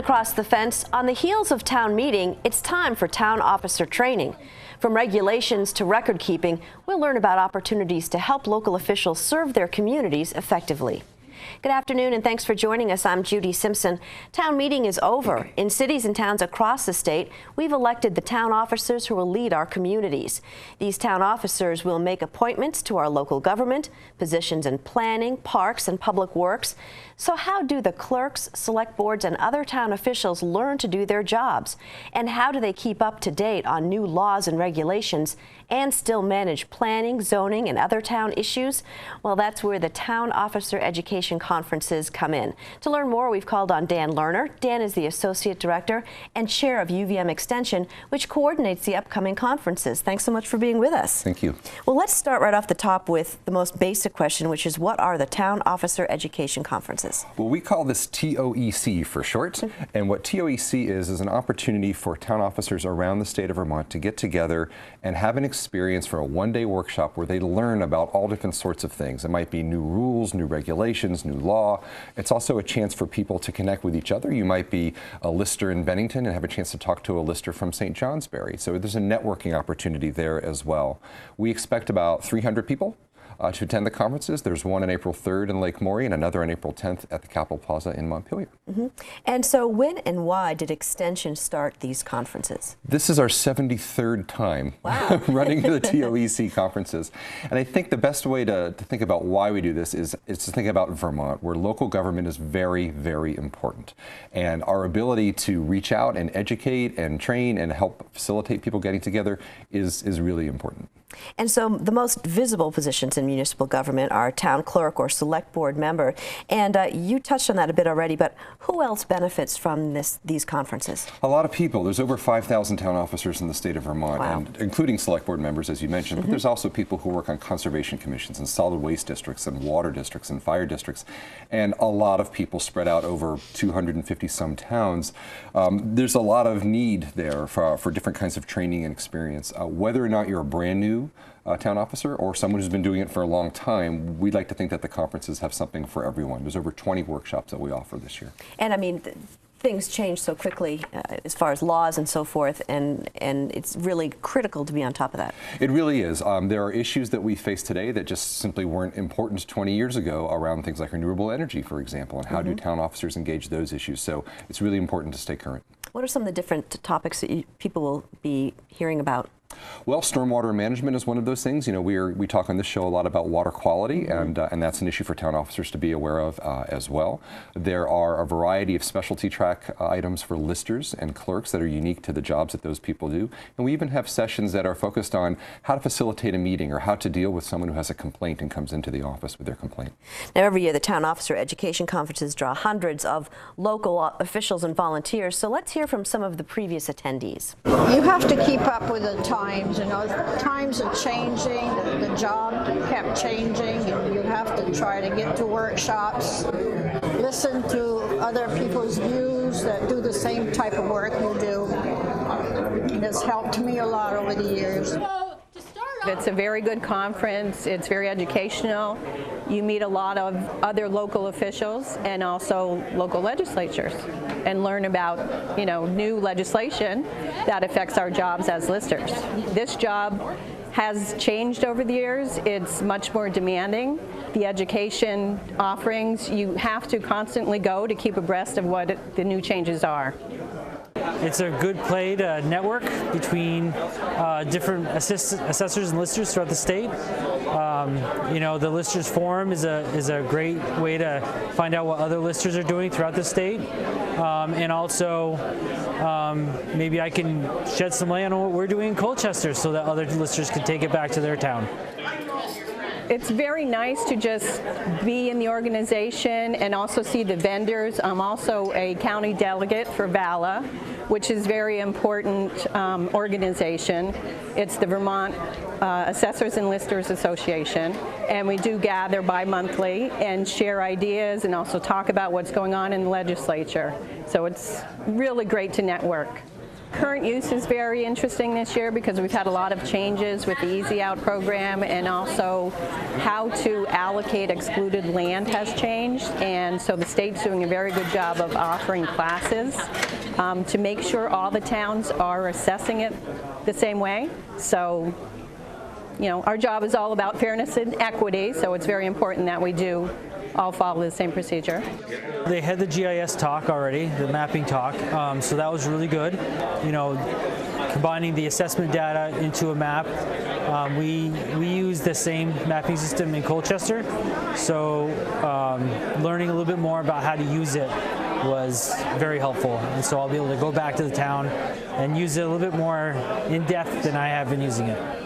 Across the Fence, on the heels of town meeting, it's time for town officer training. From regulations to record keeping, we'll learn about opportunities to help local officials serve their communities effectively. Good afternoon and thanks for joining us. I'm Judy Simpson. Town meeting is over. In cities and towns across the state, we've elected the town officers who will lead our communities. These town officers will make appointments to our local government, positions in planning, parks, and public works. So how do the clerks, select boards, and other town officials learn to do their jobs? And how do they keep up to date on new laws and regulations and still manage planning, zoning, and other town issues? Well, that's where the Town Officer Education Conferences come in. To learn more, we've called on Dan Lerner. Dan is the Associate Director and Chair of UVM Extension, which coordinates the upcoming conferences. Thanks so much for being with us. Thank you. Well, let's start right off the top with the most basic question, which is what are the Town Officer Education Conferences? Well, we call this TOEC for short, and what TOEC is an opportunity for town officers around the state of Vermont to get together and have an experience for a one-day workshop where they learn about all different sorts of things. It might be new rules, new regulations, new law. It's also a chance for people to connect with each other. You might be a lister in Bennington and have a chance to talk to a lister from St. Johnsbury. So there's a networking opportunity there as well. We expect about 300 people to attend the conferences. There's one on April 3rd in Lake Maury and another on April 10th at the Capitol Plaza in Montpelier. And so when and why did Extension start these conferences? This is our 73rd time running the TOEC conferences. And I think the best way to think about why we do this is to think about Vermont, where local government is very, very important. And our ability to reach out and educate and train and help facilitate people getting together is really important. And so the most visible positions in municipal government are town clerk or select board member. And you touched on that a bit already, but who else benefits from these conferences? A lot of people. There's over 5,000 town officers in the state of Vermont, and including select board members, as you mentioned. But there's also people who work on conservation commissions and solid waste districts and water districts and fire districts, and a lot of people spread out over 250 some towns. There's a lot of need there for different kinds of training and experience. Whether or not you're a brand new town officer or someone who's been doing it for a long time, we'd like to think that the conferences have something for everyone. There's over 20 workshops that we offer this year. And I mean, things change so quickly as far as laws and so forth, and it's really critical to be on top of that. It really is. There are issues that we face today that just simply weren't important 20 years ago around things like renewable energy, for example, and how do town officers engage those issues. So it's really important to stay current. What are some of the different topics that people will be hearing about? Well, stormwater management is one of those things. You know, we talk on this show a lot about water quality, and that's an issue for town officers to be aware of as well. There are a variety of specialty track items for listers and clerks that are unique to the jobs that those people do. And we even have sessions that are focused on how to facilitate a meeting or how to deal with someone who has a complaint and comes into the office with their complaint. Now, every year the Town Officer Education Conferences draw hundreds of local officials and volunteers. So let's hear from some of the previous attendees. You have to keep up with the times, you know, times are changing, the job kept changing, and you have to try to get to workshops, listen to other people's views that do the same type of work you do. It has helped me a lot over the years. It's a very good conference. It's very educational. You meet a lot of other local officials and also local legislatures and learn about, you know, new legislation that affects our jobs as listers. This job has changed over the years. It's much more demanding. The education offerings, you have to constantly go to keep abreast of what the new changes are. It's a good play to network between different assessors and listers throughout the state. You know, the Listers Forum is a great way to find out what other listers are doing throughout the state. And also, maybe I can shed some light on what we're doing in Colchester so that other listers can take it back to their town. It's very nice to just be in the organization and also see the vendors. I'm also a county delegate for VALA, which is a very important organization. It's the Vermont Assessors and Listers Association, and we do gather bi-monthly and share ideas and also talk about what's going on in the legislature. So it's really great to network. Current use is very interesting this year because we've had a lot of changes with the Easy Out program, and also how to allocate excluded land has changed, and so the state's doing a very good job of offering classes to make sure all the towns are assessing it the same way. So, you know, our job is all about fairness and equity, so it's very important that we do all follow the same procedure. They had the GIS talk already, the mapping talk, so that was really good. You know, combining the assessment data into a map. We use the same mapping system in Colchester, so learning a little bit more about how to use it was very helpful, and so I'll be able to go back to the town and use it a little bit more in depth than I have been using it.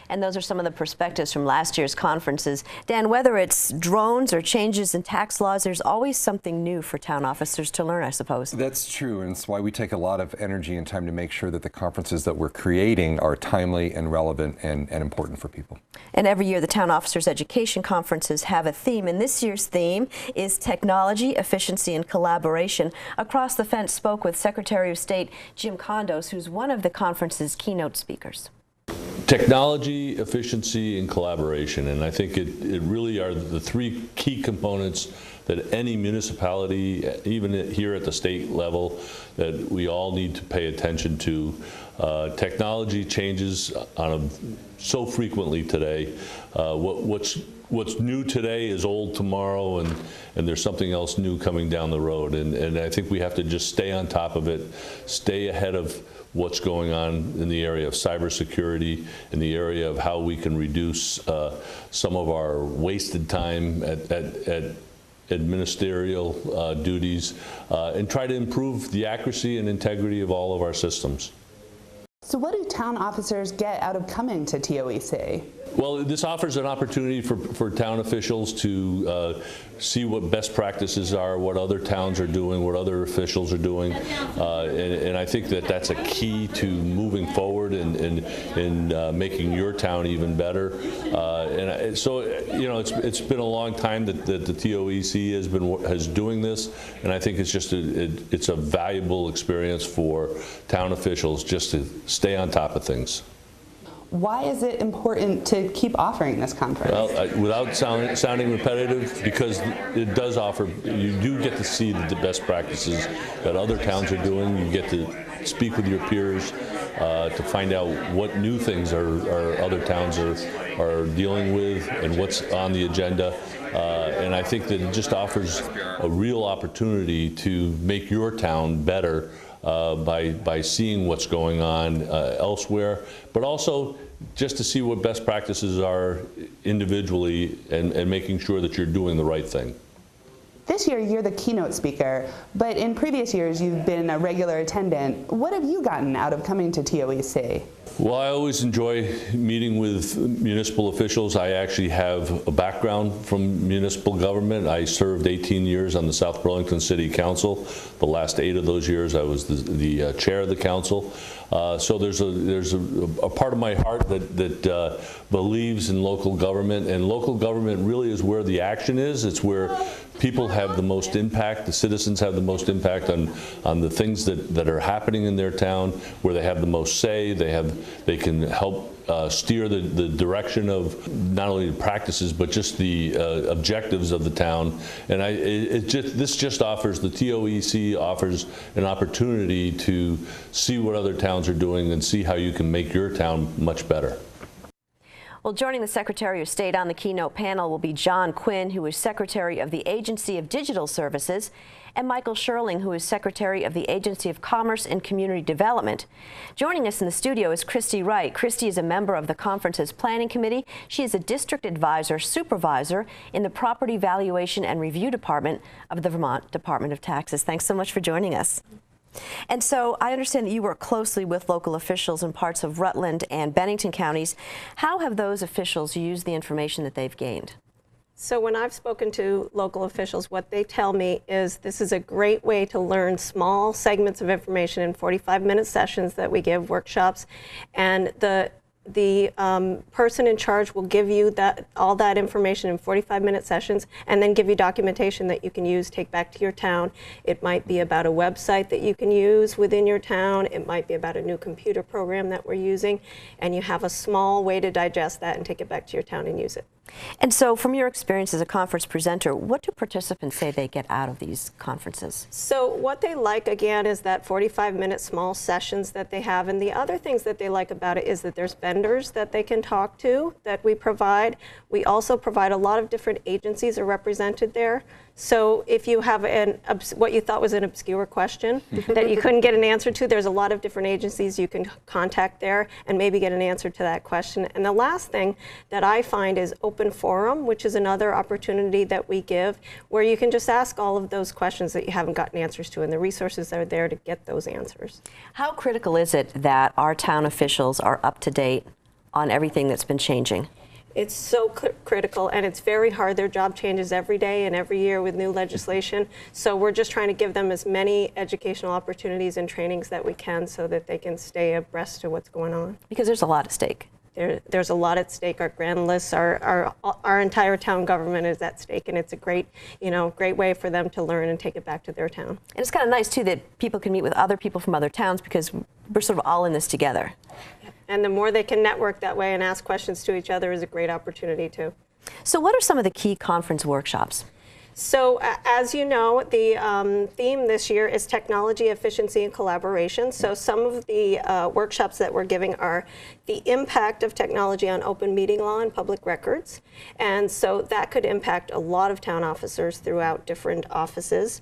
And those are some of the perspectives from last year's conferences. Dan, whether it's drones or changes in tax laws, there's always something new for town officers to learn, I suppose. That's true, and it's why we take a lot of energy and time to make sure that the conferences that we're creating are timely and relevant and important for people. And every year the Town Officers Education Conferences have a theme, and this year's theme is technology, efficiency, and collaboration. Across the Fence spoke with Secretary of State Jim Kondos, who's one of the conference's keynote speakers. Technology, efficiency, and collaboration, and I think it really are the three key components that any municipality, even here at the state level, that we all need to pay attention to. Technology changes so frequently today. What's new today is old tomorrow, and there's something else new coming down the road, and I think we have to just stay on top of it, stay ahead of what's going on in the area of cybersecurity, in the area of how we can reduce some of our wasted time at ministerial duties, and try to improve the accuracy and integrity of all of our systems. So what do town officers get out of coming to TOEC? Well, this offers an opportunity for town officials to see what best practices are, what other towns are doing, what other officials are doing, and I think that that's a key to moving forward and making your town even better. And so, you know, it's been a long time that the TOEC is doing this, and I think it's just it's a valuable experience for town officials just to stay on top of things. Why is it important to keep offering this conference? Well, without sounding repetitive, because it does offer, you do get to see the best practices that other towns are doing. You get to speak with your peers to find out what new things our other towns are dealing with and what's on the agenda. And I think that it just offers a real opportunity to make your town better by seeing what's going on elsewhere, but also just to see what best practices are individually and making sure that you're doing the right thing. This year you're the keynote speaker, but in previous years you've been a regular attendant. What have you gotten out of coming to TOEC? Well, I always enjoy meeting with municipal officials. I actually have a background from municipal government. I served 18 years on the South Burlington City Council. The last 8 of those years I was the chair of the council. So there's a part of my heart that believes in local government, and local government really is where the action is. It's where people have the most impact, the citizens have the most impact on the things that are happening in their town, where they have the most say, they can help steer the direction of not only the practices but just the objectives of the town. And this just offers, the TOEC offers an opportunity to see what other towns are doing and see how you can make your town much better. Well, joining the Secretary of State on the keynote panel will be John Quinn, who is Secretary of the Agency of Digital Services, and Michael Sherling, who is Secretary of the Agency of Commerce and Community Development. Joining us in the studio is Christy Wright. Christy is a member of the conference's planning committee. She is a district advisor supervisor in the Property Valuation and Review Department of the Vermont Department of Taxes. Thanks so much for joining us. And so I understand that you work closely with local officials in parts of Rutland and Bennington counties. How have those officials used the information that they've gained? So when I've spoken to local officials, what they tell me is this is a great way to learn small segments of information in 45-minute sessions that we give, workshops. And the The person in charge will give you all that information in 45-minute sessions and then give you documentation that you can use, take back to your town. It might be about a website that you can use within your town. It might be about a new computer program that we're using. And you have a small way to digest that and take it back to your town and use it. And so from your experience as a conference presenter, what do participants say they get out of these conferences? So what they like, again, is that 45-minute small sessions that they have. And the other things that they like about it is that there's vendors that they can talk to that we provide. We also provide a lot of different agencies are represented there. So if you have what you thought was an obscure question that you couldn't get an answer to, there's a lot of different agencies you can contact there and maybe get an answer to that question. And the last thing that I find is open forum, which is another opportunity that we give where you can just ask all of those questions that you haven't gotten answers to, and the resources are there to get those answers. How critical is it that our town officials are up to date on everything that's been changing? It's so critical, and it's very hard. Their job changes every day and every year with new legislation. So we're just trying to give them as many educational opportunities and trainings that we can so that they can stay abreast of what's going on. Because there's a lot at stake. There's a lot at stake. Our grand lists, our entire town government is at stake, and it's a great way for them to learn and take it back to their town. And it's kind of nice, too, that people can meet with other people from other towns because we're sort of all in this together. And the more they can network that way and ask questions to each other is a great opportunity, too. So what are some of the key conference workshops? So as you know, the theme this year is technology, efficiency, and collaboration. So some of the workshops that we're giving are the impact of technology on open meeting law and public records. And so that could impact a lot of town officers throughout different offices.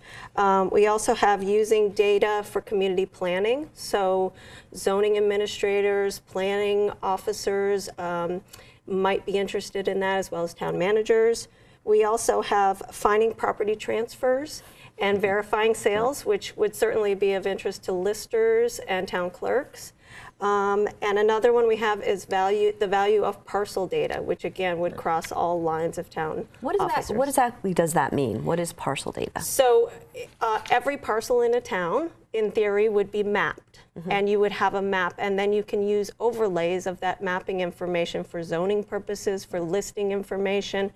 We also have using data for community planning. So zoning administrators, planning officers might be interested in that, as well as town managers. We also have finding property transfers and verifying sales, which would certainly be of interest to listers and town clerks. And another one we have is the value of parcel data, which again would cross all lines of town officers. What exactly does that mean? What is parcel data? So every parcel in a town, in theory, would be mapped. And you would have a map, and then you can use overlays of that mapping information for zoning purposes, for listing information,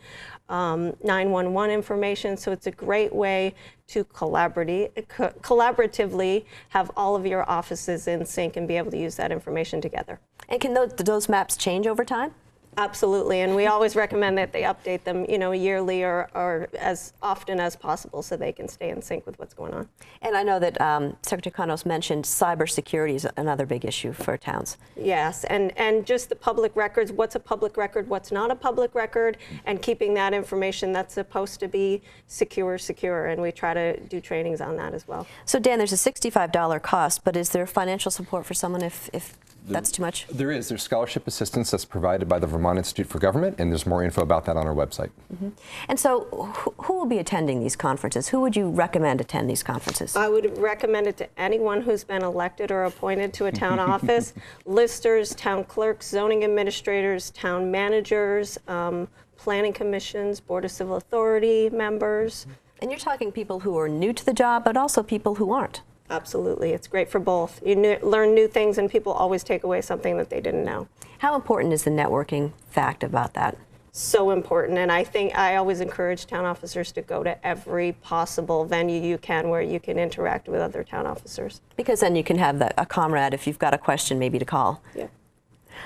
911 information. So it's a great way to collaboratively have all of your offices in sync and be able to use that information together. And can those maps change over time? Absolutely, and we always recommend that they update them, yearly or as often as possible so they can stay in sync with what's going on. And I know that Secretary Kondos mentioned cybersecurity is another big issue for towns. Yes, and just the public records, what's a public record, what's not a public record, and keeping that information that's supposed to be secure, and we try to do trainings on that as well. So Dan, there's a $65 cost, but is there financial support for someone if that's too much? There's scholarship assistance that's provided by the Vermont Institute for Government, and there's more info about that on our website. And so who will be attending these conferences? Who would you recommend attend these conferences? I would recommend it to anyone who's been elected or appointed to a town office, listers, town clerks, zoning administrators, town managers, planning commissions, Board of Civil Authority members. And you're talking people who are new to the job, but also people who aren't. Absolutely. It's great for both. You learn new things, and people always take away something that they didn't know. How important is the networking fact about that? So important, and I think I always encourage town officers to go to every possible venue you can where you can interact with other town officers. Because then you can have a comrade if you've got a question maybe to call. Yeah.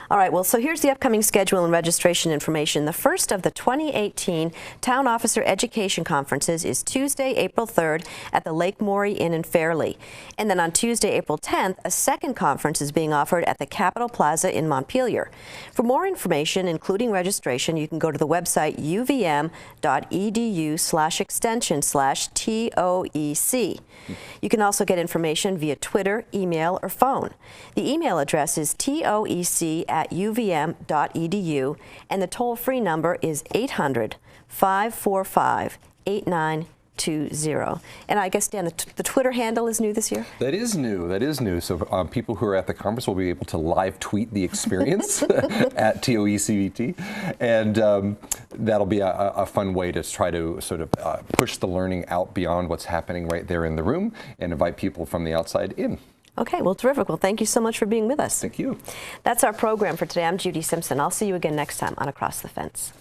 All right, well, so here's the upcoming schedule and registration information. The first of the 2018 Town Officer Education Conferences is Tuesday, April 3rd at the Lake Maury Inn in Fairleigh. And then on Tuesday, April 10th, a second conference is being offered at the Capitol Plaza in Montpelier. For more information, including registration, you can go to the website uvm.edu/extension/TOEC. You can also get information via Twitter, email, or phone. The email address is toec@uvm.edu, and the toll-free number is 800-545-8920. And I guess, Dan, the Twitter handle is new this year? That is new. That is new. So people who are at the conference will be able to live tweet the experience at TOECVT. And that'll be a fun way to try to sort of push the learning out beyond what's happening right there in the room and invite people from the outside in. Okay, well, terrific. Well, thank you so much for being with us. Thank you. That's our program for today. I'm Judy Simpson. I'll see you again next time on Across the Fence.